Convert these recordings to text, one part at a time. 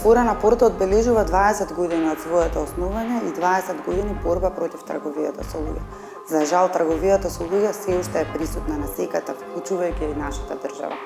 Отворена порта одбележува 20 години од своето основање и 20 години борба против трговијата со луѓе. За жал, трговијата со луѓе се уште е присутна на секата, вклучувајќи и нашата држава.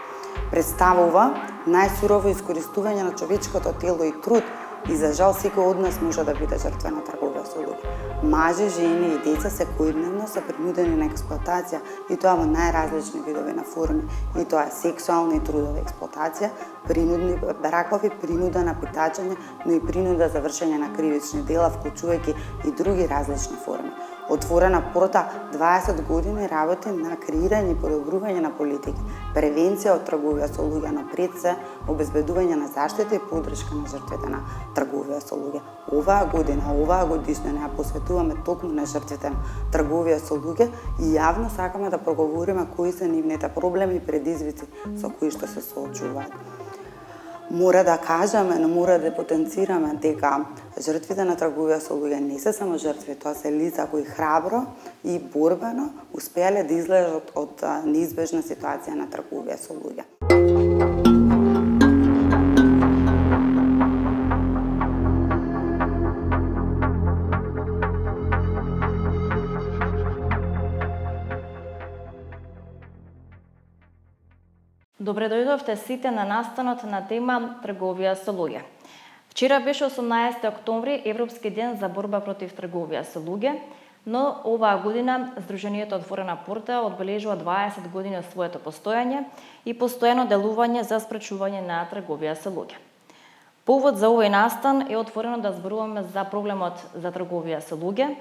Представува најсурово искористување на човечкото тело и труд и за жал секој од нас може да биде жртва на трговија со луѓе. Мажи, жени и деца секојдневно се принудени на експлоатација и тоа во најразлични видови на форми, и тоа е сексуална и трудова експлоатација, принудни бракови, принуда на питачење, но и принуда за вршење на кривични дела, вклучувајќи и други различни форми. Отворена порта 20 години работи на креирање и подобрување на политики, превенција од трговија со луѓе, но пред се обезбедување на заштита и поддршка на жртвите на трговија со луѓе. Оваа годишнина ја посветуваме токму на жртвите на трговија со луѓе и јавно сакаме да проговориме кои се нивните проблеми и предизвици со кои што се соочуваат. Мора да кажеме, но мора да потенцираме дека жртвите на трговија со луѓе не се само жртви, тоа се лица кои храбро и борбено успеале да излезат од неизбежна ситуација на трговија со луѓе. Добре дојдовте сите на настанот на тема трговија со луѓе. Вчера беше 18 октомври, Европски ден за борба против трговија со луѓе, но оваа година Сдруженијето Отворена порта одбележува 20 години од своето постојање и постојано делување за спречување на трговија со луѓе. Повод за овој настан е отворено да зборуваме за проблемот за трговија со луѓе,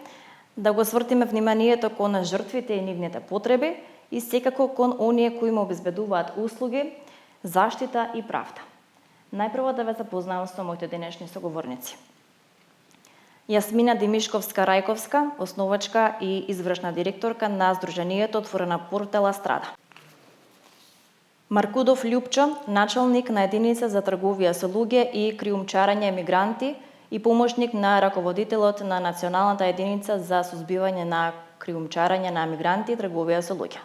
да го свртиме вниманието кон жртвите и нивните потреби, и секако кон оние кои му обезбедуваат услуги, заштита и правда. Најпрво да ве запознавам со моите денешни соговорници. Јасмина Димишковска-Рајковска, основачка и извршна директорка на Сдруженијето Отворена порта Ла Страда. Маркудов Љупчо, началник на единица за трговија со луѓе и криумчарење емигранти и помошник на раководителот на Националната единица за сузбивање на криумчарење на емигранти и трговија со луѓе.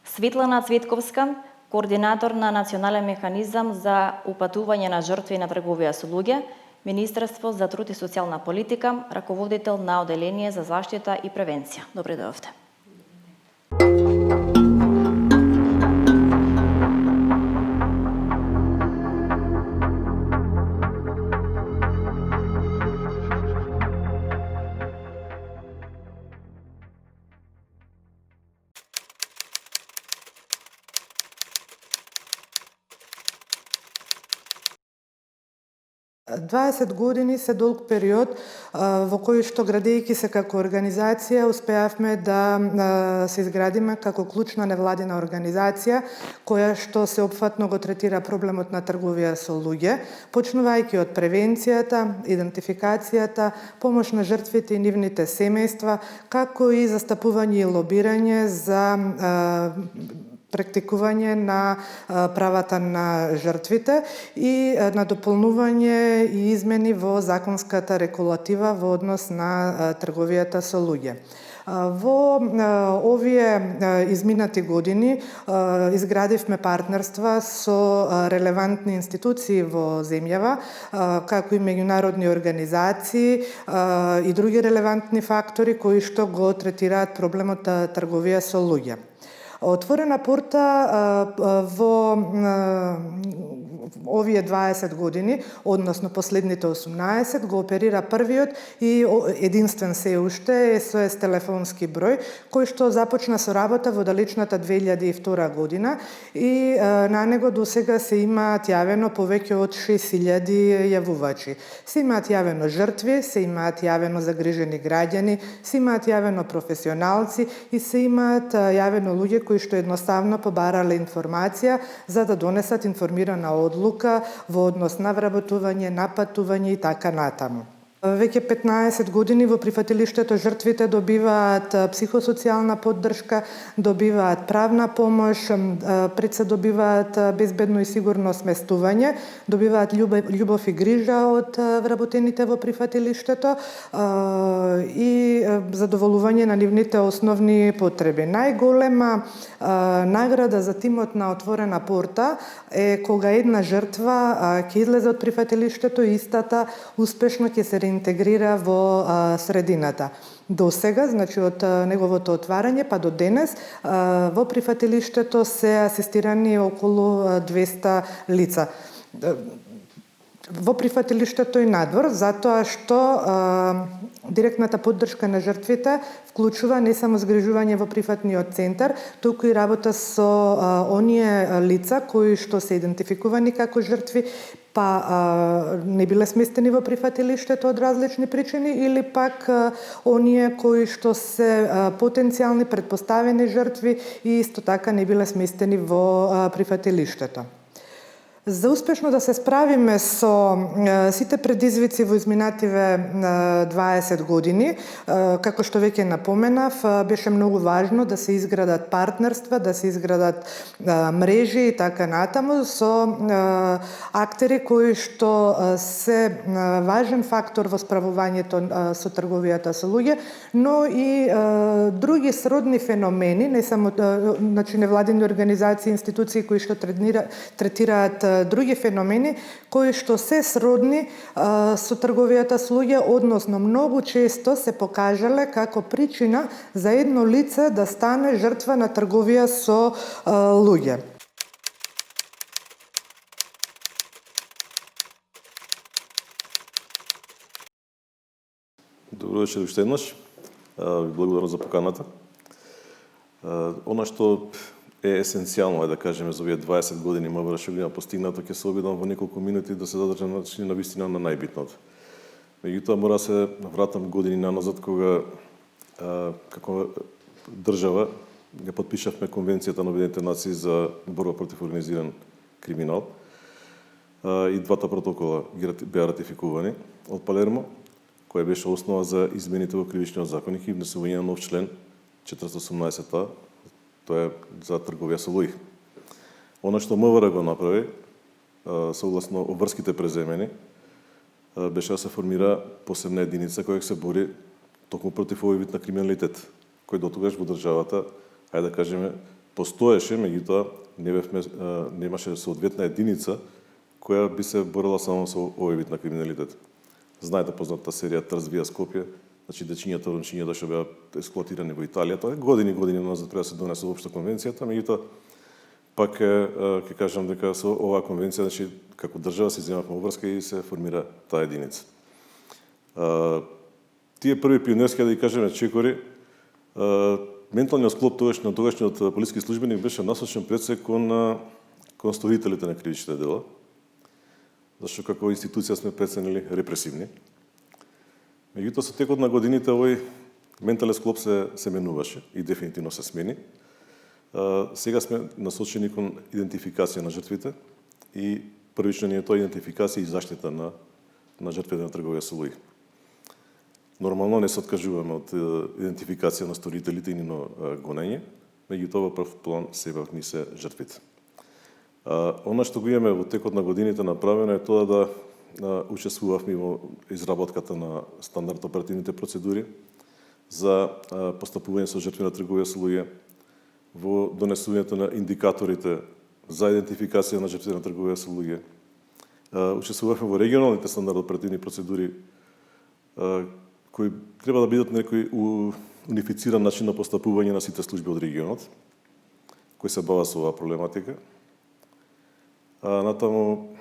Светлана Цветковска, координатор на Национален механизам за упатување на жртви на трговија со луѓе, Министерство за труд и социјална политика, раководител на Оделение за заштита и превенција. Добре дојдовте. 20 години се долг период во кој што градејќи се како организација успеавме да се изградиме како клучна невладина организација која што сеопфатно го третира проблемот на трговија со луѓе, почнувајќи од превенцијата, идентификацијата, помош на жртвите и нивните семејства, како и застапување и лобирање за практикување на правата на жртвите и на дополнување и измени во законската регулатива во однос на трговијата со луѓе. Во овие изминати години изградивме партнерства со релевантни институции во земјава, како и меѓународни организации и други релевантни фактори кои што го третираат проблемот трговија со луѓе. Отворена порта во овие 20 години, односно последните 18, го оперира првиот и единствен се уште СОС телефонски број, кој што започна со работа во далечната 2002 година и на него досега се имаат јавено повеќе од 6000 јавувачи. Се имаат јавено жртви, се имаат јавено загрижени граѓани, се имаат јавено професионалци и се имаат јавено луѓе кои што едноставно побарале информација за да донесат информирана одлука во однос на вработување, напатување и така натаму. Веќе 15 години во прифатилиштето жртвите добиваат психосоцијална поддршка, добиваат правна помош, пред се добиваат безбедно и сигурно сместување, добиваат љубов и грижа од вработените во прифатилиштето и задоволување на нивните основни потреби. Најголема награда за тимот на Отворена порта е кога една жртва ќе излезе од прифатилиштето и истата успешно ќе се интегрира во средината. До сега, значи од неговото отварање па до денес, во прифатилиштето се асистирани околу 200 лица. Во прифатилиштето и надвор, затоа што директната поддршка на жртвите вклучува не само згрижување во прифатниот центар, туку и работа со оние лица кои што се идентификувани како жртви, па не биле сместени во прифатилиштето од различни причини, или пак оние кои што се потенцијални претпоставени жртви и исто така не биле сместени во прифатилиштето. За успешно да се справиме со сите предизвици во изминативе 20 години, како што веќе напоменав, беше многу важно да се изградат партнерства, да се изградат мрежи и така натаму со актери кои што се важен фактор во справувањето со трговијата со луѓе, но и други сродни феномени, не само значи невладини организации, институции кои што третираат други феномени кои што се сродни со трговијата со луѓе, односно многу често се покажале како причина за едно лице да стане жртва на трговија со луѓе. Добро вечер уште еднаш. Ви благодарам за поканата. Она што е есенцијално, да кажеме, за овие 20 години МВР што го има постигнато, ќе се обидам во неколку минути да се задржам на вистина на најбитното. Меѓутоа, мора се вратам години наназад, кога како држава ја подпишавме Конвенцијата на Обединетите нации за борба против организиран криминал и двата протокола беа ратификувани од Палермо, која беше основа за измените во Кривичниот законник и внесување на нов член 418а, тоа е за трговија со луѓе. Она што МВР го направи, согласно обврските преземени, беше да се формира посебна единица која се бори токму против овој вид на криминалитет, кој дотогаш во државата, ајде да кажеме, постоеше, меѓутоа немаше соодветна единица која би се борила само со овој вид на криминалитет. Знаете познатата серија Трзвија Скопје, значи дечињата ромчињата што беа експлоатирани во Италија, тоа е години назад треба да се донесе општа конвенцијата, меѓутоа пак ќе кажам дека со оваа конвенција, значи како држава се земавме обврска и се формира таа единица. Тие први пионерски, да ги кажеме, чекори, менталниот склоп на тогашниот полиски службеник беше насочен пред се кон сторителите на кривичните дела, зашто како институција сме преценили репресивни. Меѓутоа, со текот на годините овој ментален склоп се менуваше и дефинитивно се смени. Сега сме насочени кон идентификација на жртвите и првично ни е тоа идентификација и заштита на жртвите на трговија со луѓе. Нормално не се откажуваме од идентификација на сторителите и нино гонење, меѓутоа во прв план себак ни се жртвите. Она што го имаме во текот на годините направено е тоа да учествувавме во изработката на стандард оперативните процедури за постапување со жртви на трговија со луѓе, во донесувањето на индикаторите за идентификација на жртви на трговија со луѓе. Учествувавме во регионалните стандард оперативни процедури кои треба да бидат некој унифициран начин на постапување на сите служби од регионот кои се бават со оваа проблематика. Натаму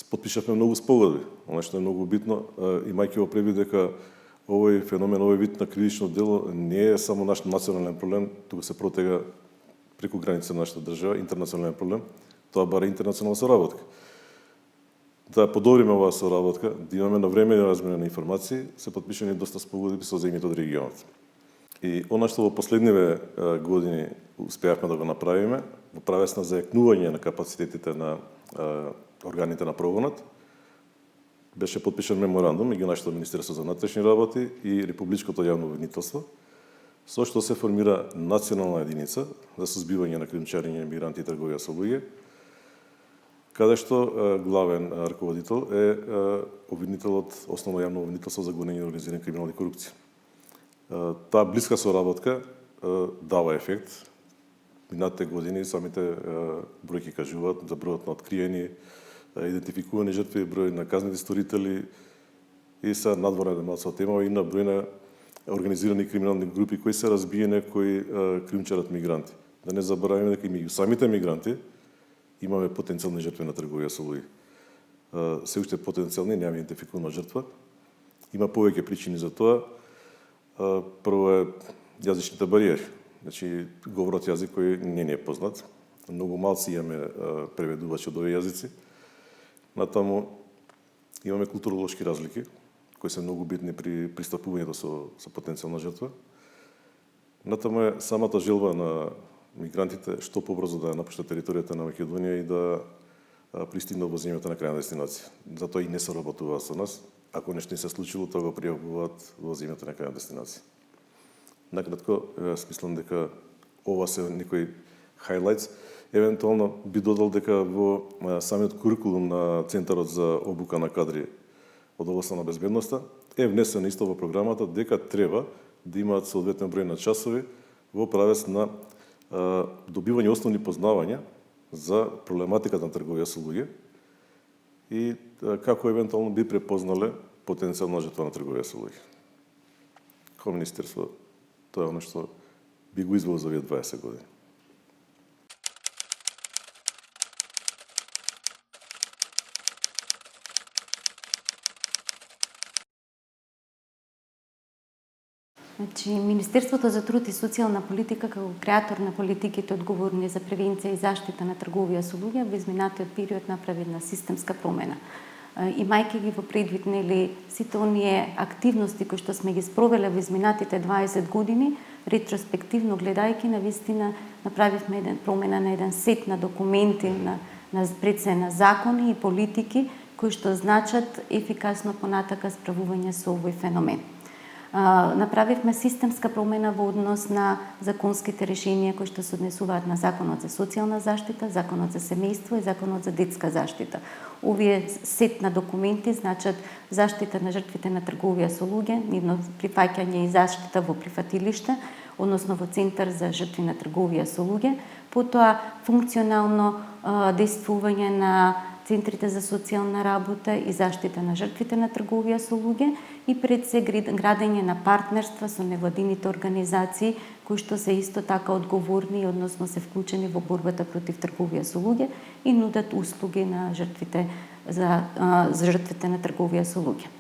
подпишавме многу спогодби, она што е многу битно, имајќи во предвид дека овој феномен, овој вид на кривично дело не е само наш национален проблем, туку се протега преку граница на нашата држава, интернационален проблем, тоа бара интернационална соработка. Да подобриме оваа соработка, да имаме навремени размена на информации, се подпишани доста спогодби со земјите од регионот. И она што во последниве години успеавме да го направиме, во правец на зајакнување на капацитетите на органите на прогонот, беше подпишан меморандум меѓу нашето Министерство за внатрешни работи и Републичкото јавно обвинителство, со што се формира национална единица за сузбивање на кримчарење, мигранти и трговија со луѓе, каде што главен раководител е обвинителот, основно јавно обвинителство за гонење на организиран криминал и корупција. Таа блиска соработка дава ефект. Минатите години самите бројки кажуваат за бројот на откриени, идентификувани жртви, број на казнети сторители и са надворен малку тема и на број на организирани криминални групи кои се разбиени, кои кримчарат мигранти. Да не забораваме дека и меѓу самите мигранти имаме потенцијални жртви на трговија со луѓе. Се уште потенцијални, нема идентификувана жртва. Има повеќе причини за тоа. Прво е јазичните бариери. Значи, говорот јазик кој не е познат. Многу малци имаме преведувачи од овие јазици. Натаму имаме културолошки разлики, кои се многу битни при пристапувањето со потенцијална жртва. Натаму е самата желба на мигрантите што побрзо да напуштат територијата на Македонија и да пристигнат во земјата на крајна дестинација. Затоа и не соработуваат со нас. Ако нешто не се случило, тоа го пријавуваат во земјата на крајна дестинација. Накратко, смислам дека ова се некои хайлайтс. Евентуално би додал дека во самиот курикулум на Центарот за обука на кадри од областа на безбедноста е внесено исто во програмата дека треба да имаат соодветен број на часови во правец на добивање основни познавања за проблематиката на трговија со луѓе и како евентуално би препознале потенцијална жртва на трговија со луѓе. Како министерство, тоа е оно што би го извело за овие 20 години. Значи, Министерството за труд и социјална политика како креатор на политиките одговорни за превенција и заштита на трговија со луѓе во изминатиот период направи една системска промена. Имајќи ги во предвид сите оние активности кои што сме ги спровеле во изминатите 20 години, ретроспективно гледајќи, навистина направивме еден промена на еден сет на документи, пред се на закони и политики кои што значат ефикасно понатака справување со овој феномен. Направивме системска промена во однос на законските решенија кои што се однесуваат на Законот за социјална заштита, Законот за семејство и Законот за детска заштита. Овие сет на документи значат заштита на жртвите на трговија со луѓе, нивно прифаќање и заштита во прифатилиште, односно во Центар за жртви на трговија со луѓе, потоа функционално действување на центрите за социјална работа и заштита на жртвите на трговија со луѓе и пред се градење на партнерства со невладините организации кои што се исто така одговорни, односно се вклучени во борбата против трговија со луѓе и нудат услуги на жртвите за жртвите на трговија со луѓе.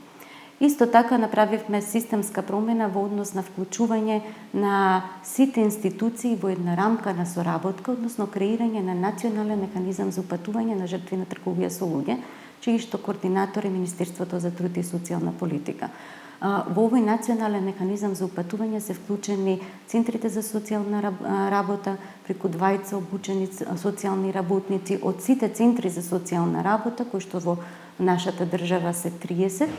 Исто така направивме системска промена во однос на вклучување на сите институции во една рамка на соработка, односно креирање на национален механизам за упатување на жртви на трговија со луѓе, чиј што координатор е Министерството за труд и социјална политика. Во овој национален механизам за упатување се вклучени центрите за социјална работа, преку 20 обучени социјални работници од сите центри за социјална работа, кои што во нашата држава се 30,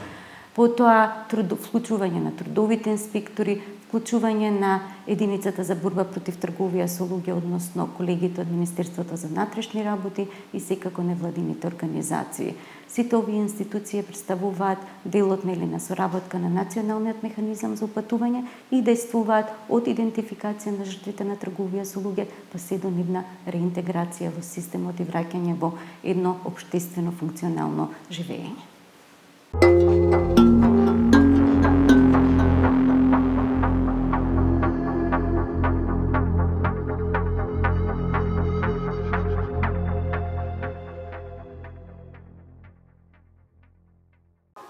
потоа вклучување на трудовите инспектори, вклучување на единицата за борба против трговија со луѓе, односно колегите од Министерството за внатрешни работи и секако невладините организации. Сите овие институции представуваат делот на соработка на националниот механизам за упатување и действуваат од идентификација на жртвите на трговија со луѓе па се до нивна реинтеграција во системот и враќање во едно општествено функционално живење.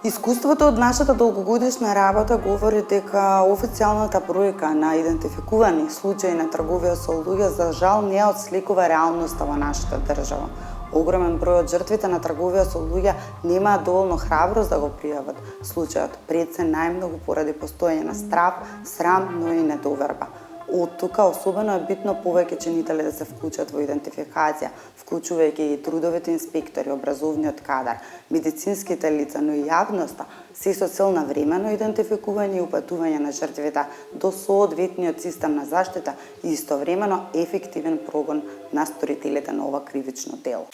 Искуството од нашата долгогодишна работа говори дека официјалната бројка на идентификувани случаи на трговија со луѓе за жал не отсликува реалноста во нашата држава. Огромен број од жртвите на трговија со луѓе немаат доволно храброст да го пријават случајот, пред се најмногу поради постоење на страв, срам, но и недоверба. Од тука особено е битно повеќе чинители да се вклучат во идентификација, вклучувајќи и трудовите инспектори, образовниот кадар, медицинските лица, но и јавноста, се со цел на времено идентификување и упатување на жртвите до соодветниот систем на заштита и истовремено ефективен прогон на сторителите на ова кривично дело.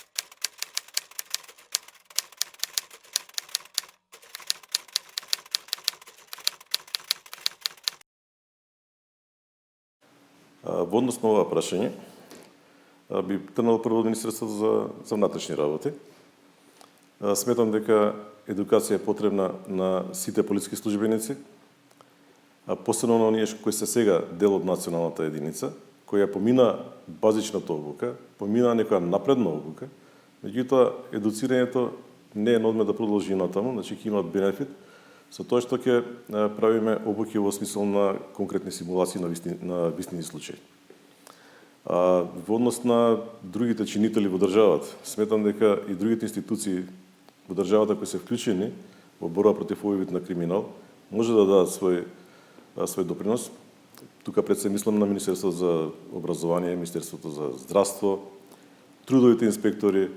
Во однос на ова прашање, би тргнал прво од Министерството за внатрешни работи. Сметам дека едукација е потребна на сите полициски службеници, посебно на оние кои се сега дел од националната единица, која помина базичната обука, помина некоја напредна обука, меѓутоа едуцирањето не е на одмет да продолжи натаму, значи ќе имаат бенефит со тоа што ќе правиме обуки во смисол на конкретни симулации на вистини случаи. Во однос на другите чинители во државата, сметам дека и другите институции во државата кои се вклучени во борба против овој вид на криминал може да дадат свој допринос. Тука пред се мислам на Министерството за образование, Министерството за здравство, трудовите инспектори.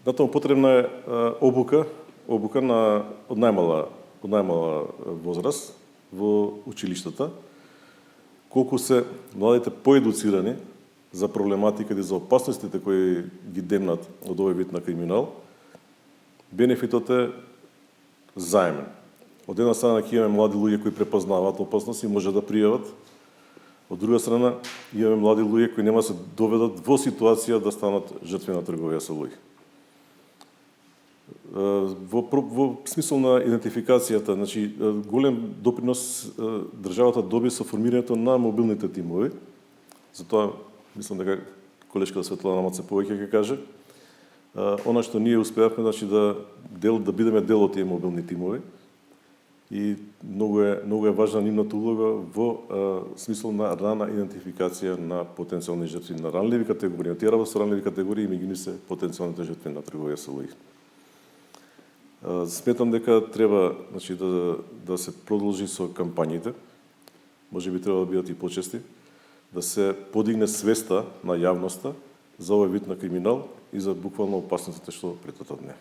Натаму потребна е обука од најмала возраст во училиштата. Колку се младите поедуцирани за проблематиката и за опасностите кои ги демнат од овој вид на криминал, бенефитот е заемен. Од една страна ќе имаме млади луѓе кои препознаваат опасност и може да пријават. Од друга страна имаме млади луѓе кои нема се доведат во ситуација да станат жртви на трговија со луѓе. Во смисол на идентификацијата, значи голем допринос државата доби со формирањето на мобилните тимови. Затоа мислам дека колешката Светлана Маце повеќе ќе каже. Она што ние успеавме, значи да бидеме дел од тие мобилни тимови и многу е важна нивната улога во смисол на рана идентификација на потенцијални жртви на ранливи категории. Тие работат со ранливи категории и меѓу нив се потенцијалните жртви на трговија со луѓе. Сметам дека треба, значи, да се продолжи со кампањите. Можеби треба да бидат и почести, да се подигне свеста на јавноста за овој вид на криминал и за буквално опасностите што претат од неа.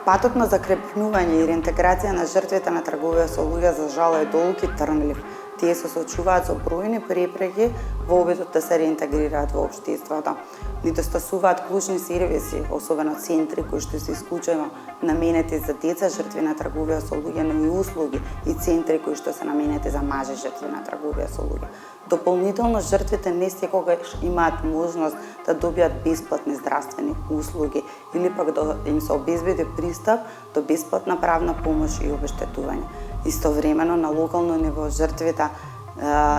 Патот на закрепнување и реинтеграција на жртвите на трговија со луѓе за жал е долг и трнлив. Тие се соочуваат со бројни препреки во обидот да се реинтегрираат во општеството. Недостасуваат клучни сервиси, особено центри кои што се исклучено наменети за деца жртви на трговија со луѓе, но и услуги и центри кои што се наменети за мажи жртви на трговија со луѓе. Дополнително, жртвите не секогаш имаат можност да добијат бесплатни здравствени услуги или пак да им се обезбеди пристап до бесплатна правна помош и обештетување. Истовремено, на локално ниво жртвите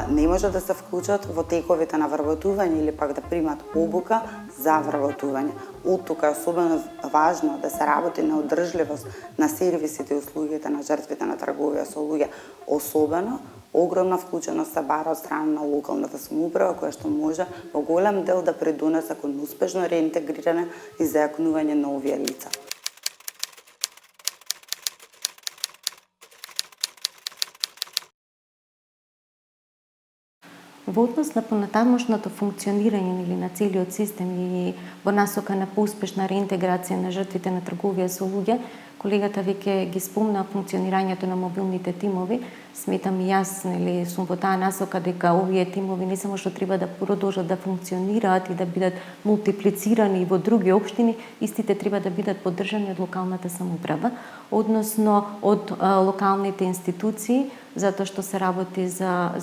не може да се вклучат во тековите на вработување или пак да примат обука за вработување. Од тука е особено важно да се работи на одржливост на сервисите и услугите на жртвите на трговија со луѓе. Особено, огромна вклученост се бара од страна на локалната самоуправа, која што може во голем дел да придонесе кон успешно реинтегрирање и зајакнување на овие лица. Во однос на понатамошното функционирање или на целиот систем и во насока на поуспешна реинтеграција на жртвите на трговија со луѓе, колегата веќе ги спомна функционирањето на мобилните тимови. Сметам и јас, сум во таа насока дека овие тимови не само што треба да продолжат да функционираат и да бидат мултиплицирани во други општини, истите треба да бидат поддржани од локалната самоуправа, односно од локалните институции, затоа што се работи за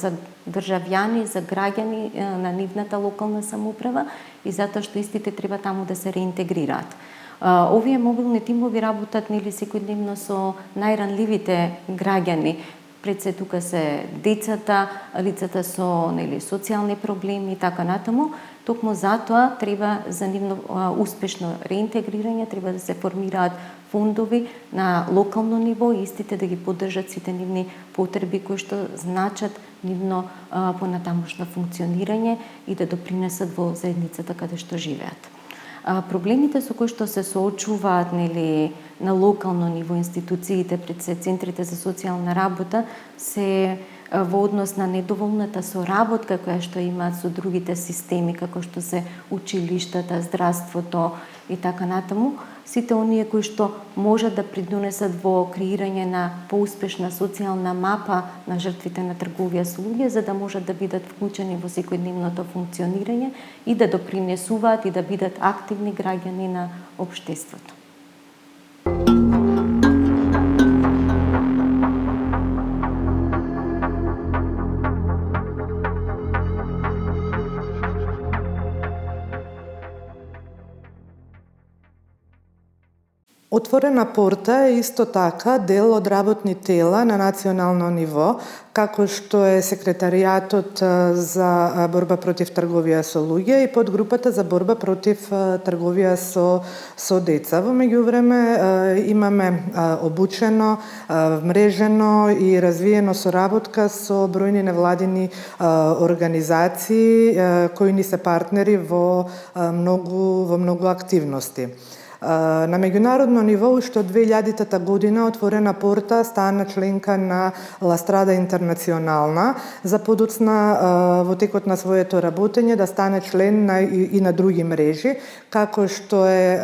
државјани, за граѓани на нивната локална самоуправа и затоа што истите треба таму да се реинтегрираат. Овие мобилни тимови работат секојдневно со најранливите граѓани. Пред се тука се децата, лицата со социјални проблеми и така натаму. Токму затоа треба за нивно успешно реинтегрирање треба да се формираат фондови на локално ниво и истите да ги поддржат сите нивни потреби кои што значат нивно понатамошно функционирање и да допринесат во заедницата каде што живеат. Проблемите со кои што се соочуваат на локално ниво институциите пред се центрите за социјална работа се во однос на недоволната соработка која што имаат со другите системи како што се училиштата, здравството и така натаму, сите оние кои што можат да придонесат во креирање на поуспешна социјална мапа на жртвите на трговија со луѓе, за да можат да бидат вклучени во секојдневното функционирање и да допринесуваат и да бидат активни граѓани на општеството. Отворена порта е исто така дел од работни тела на национално ниво, како што е Секретаријатот за борба против трговија со луѓе и подгрупата за борба против трговија со деца. Во меѓувреме имаме обучено, мрежено и развиено соработка со бројни невладини организации кои ни се партнери во многу активности. На меѓународно ниво, уште од 2000 година, Отворена порта стана членка на Ла Страда Интернационална, за подоцна во текот на своето работење да стане член и на други мрежи, како што е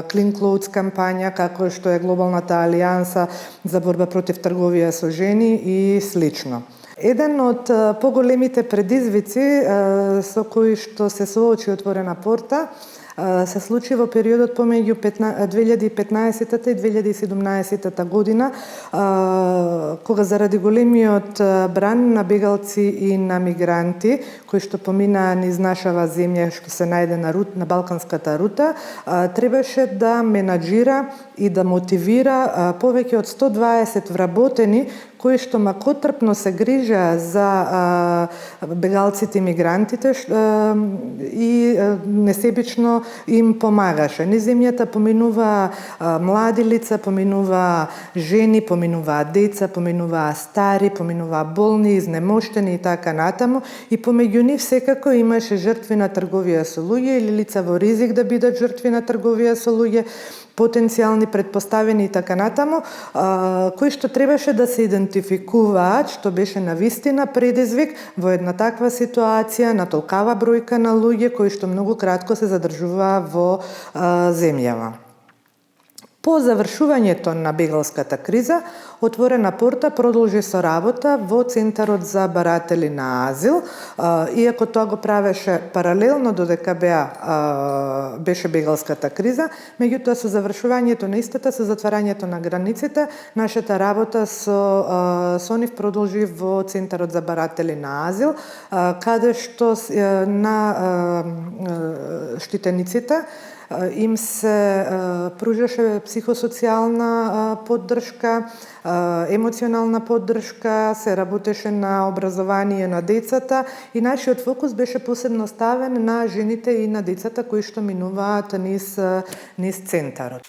Clean Clothes кампања, како што е Глобалната алијанса за борба против трговија со жени и слично. Еден од поголемите предизвици со кои што се соочи Отворена порта се случи во периодот помеѓу 2015 и 2017 година, кога заради големиот бран на бегалци и на мигранти, кои што поминаа низ нашава земја, што се најде на Балканската рута, требаше да менаџира и да мотивира повеќе од 120 вработени кои што макотрпно се грижаа за бегалците и мигрантите и несебично им помагаше. Низ земјата поминуваа млади лица, поминуваа жени, поминуваа деца, поминуваа стари, поминуваа болни, изнемоштени и така натаму, и помеѓу нив секако имаше жртви на трговија со луѓе или лица во ризик да бидат жртви на трговија со луѓе, потенцијални, предпоставени и така натаму, кои што требаше да се идентификуваат, што беше навистина предизвик во една таква ситуација на толкава бројка на луѓе кои што многу кратко се задржуваа во земјава. По завршувањето на бегалската криза, Отворена порта продолжи со работа во Центарот за баратели на азил, иако тоа го правеше паралелно додека беше бегалската криза, меѓутоа со завршувањето на истата, со затварањето на границите, нашата работа со нив продолжи во Центарот за баратели на азил, каде што на штитениците им се пружаше психосоцијална поддршка, емоционална поддршка, се работеше на образование на децата и нашиот фокус беше посебно ставен на жените и на децата кои што минуваат низ центарот.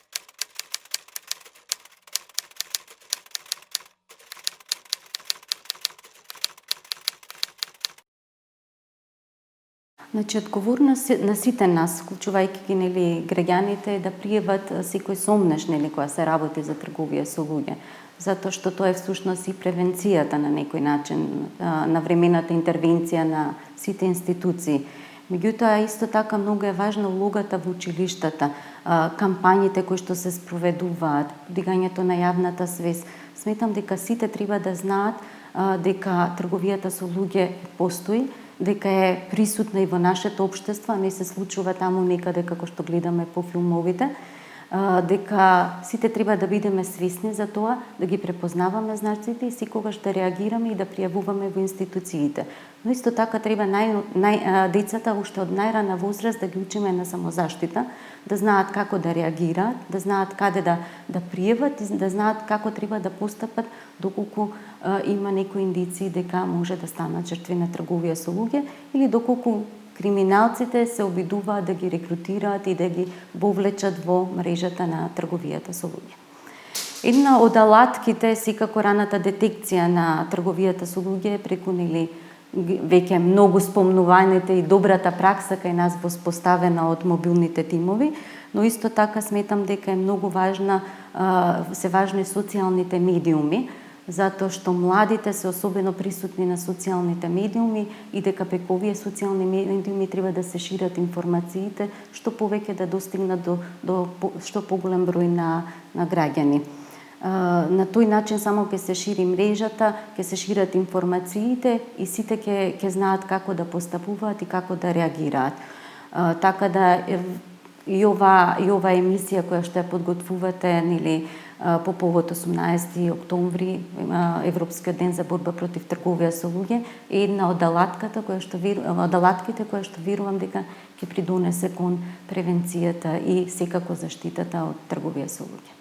Значи, одговорност на сите нас, вклучувајќи ги граѓаните, да пријават секој сомнеш кога се работи за трговија со луѓе, затоа што тоа е всушност и превенцијата на некој начин, навремената интервенција на сите институции. Меѓутоа, исто така многу е важна улогата во училиштата, кампањите кои што се спроведуваат, дигањето на јавната свест. Сметам дека сите треба да знаат дека трговијата со луѓе постои, дека е присутна и во нашето општество, а не се случува таму некаде како што гледаме по филмовите, дека сите треба да бидеме свесни за тоа, да ги препознаваме знаците и секогаш да реагираме и да пријавуваме во институциите. Но исто така треба децата уште од најрана возраст да ги учиме на самозаштита, да знаат како да реагираат, да знаат каде да пријават и да знаат како треба да постапат доколку има некои индиции дека може да станат жртви на трговија со луѓе или доколку криминалците се обидуваат да ги рекрутираат и да ги вовлечат во мрежата на трговијата со луѓе. Една од алатките секако раната детекција на трговијата со луѓе преку веќе многу спомнуваните и добрата пракса кај нас воспоставена од мобилните тимови, но исто така сметам дека е многу се важни социјалните медиуми, затоа што младите се особено присутни на социјалните медиуми и дека преку овие социјални медиуми треба да се шират информациите, што повеќе да достигнат до што поголем број на граѓани. На тој начин само ќе се шири мрежата, ќе се шират информациите и сите ќе знаат како да постапуваат и како да реагираат. Така да и ова емисија која што ја подготвувате, по повод 18 октомври, Европскиот ден за борба против трговија со луѓе, е една од алатките која што верувам дека ќе придонесе кон превенцијата и секако заштитата од трговија со луѓе.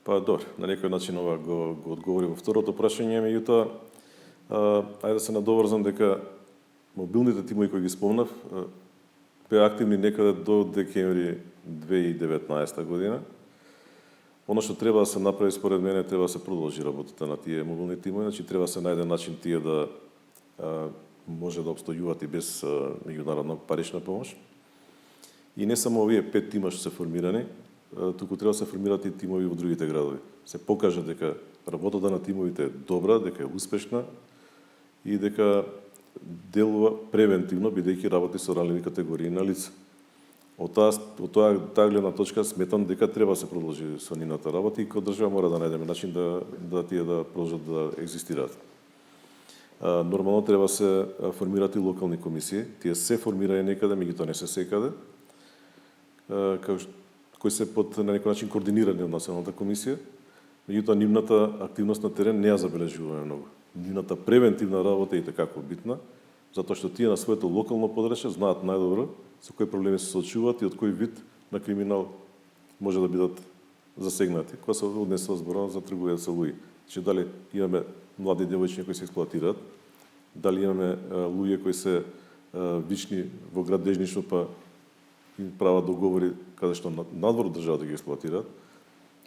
Па добро, на некој начин ова го одговори во второто прашање, меѓутоа ајде да се надоврзам дека мобилните тимови кои ги спомнав беа активни некаде до декември 2019 година. Оно што треба да се направи според мене, треба да се продолжи работата на тие мобилни тимови, значи треба да се најде начин тие да може да обстојуваат и без меѓународна парична помош. И не само овие 5 тима што се формирани, туку треба да се формираат и тимови во другите градови. Се покажа дека работата на тимовите е добра, дека е успешна и дека делува превентивно, бидејќи работи со ранливи категории на лица. Од таа гледна точка сметам дека треба да се продолжи со нивната работа и како држава мора да најдеме начин да тие да продолжат да екзистираат. Нормално треба да се формираат и локални комисии. Тие се формирани некаде, меѓутоа не се секаде, кои се под на некој начин координирани од Националната комисија. Меѓутоа, нивната активност на терен не ја забележуваме многу. Нивната превентивна работа е и така битна, затоа што тие на своето локално подрачје знаат најдобро со кои проблеми се соочуваат и од кој вид на криминал може да бидат засегнати, кога се однесува зборот за трговија со луѓе. Че дали имаме млади девојчиња кои се експлоатираат, дали имаме луѓе кои се вични во град Дежнишно, па им прават договори каде што надвор држава да ги експлоатираат.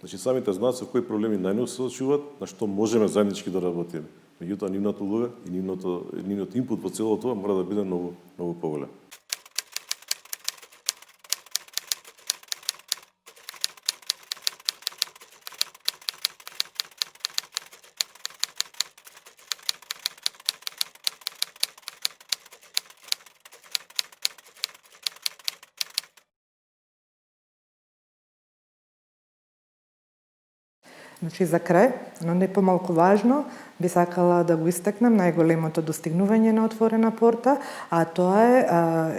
Значи самите знаат со кои проблеми најнов се соочуваат, на што можеме заеднички да работиме. Меѓутоа нивната улога и нивниот инпут во целото тоа мора да биде многу поголем. Значи, за крај, но не помалку важно, би сакала да го истакнам најголемото достигнување на Отворена порта, а тоа е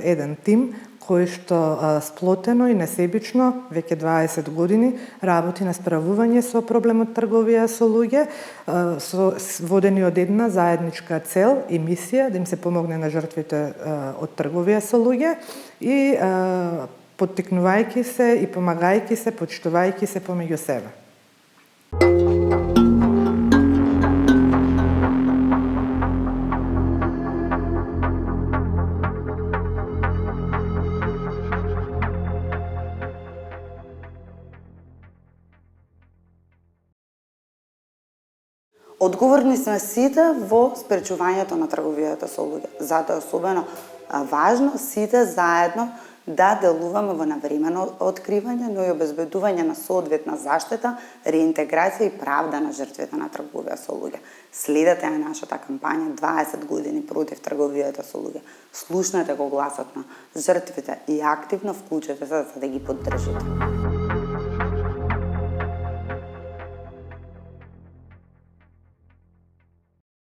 еден тим кој што сплотено и несебично веќе 20 години работи на справување со проблемот трговија со луѓе, водени од една заедничка цел и мисија да им се помогне на жртвите од трговија со луѓе и поттикнувајќи се и помагајќи се, почитувајќи се помеѓу себе. Одговорни сме сите во спречувањето на трговијата со луѓе. Затоа е особено важно сите заедно да делуваме во навремено откривање, но и обезбедување на соодветна заштита, реинтеграција и правда на жртвите на трговија со луѓе. Следете ја нашата кампања 20 години против трговијата со луѓе. Слушнете го гласот на жртвите и активно вклучете се за да ги поддржите.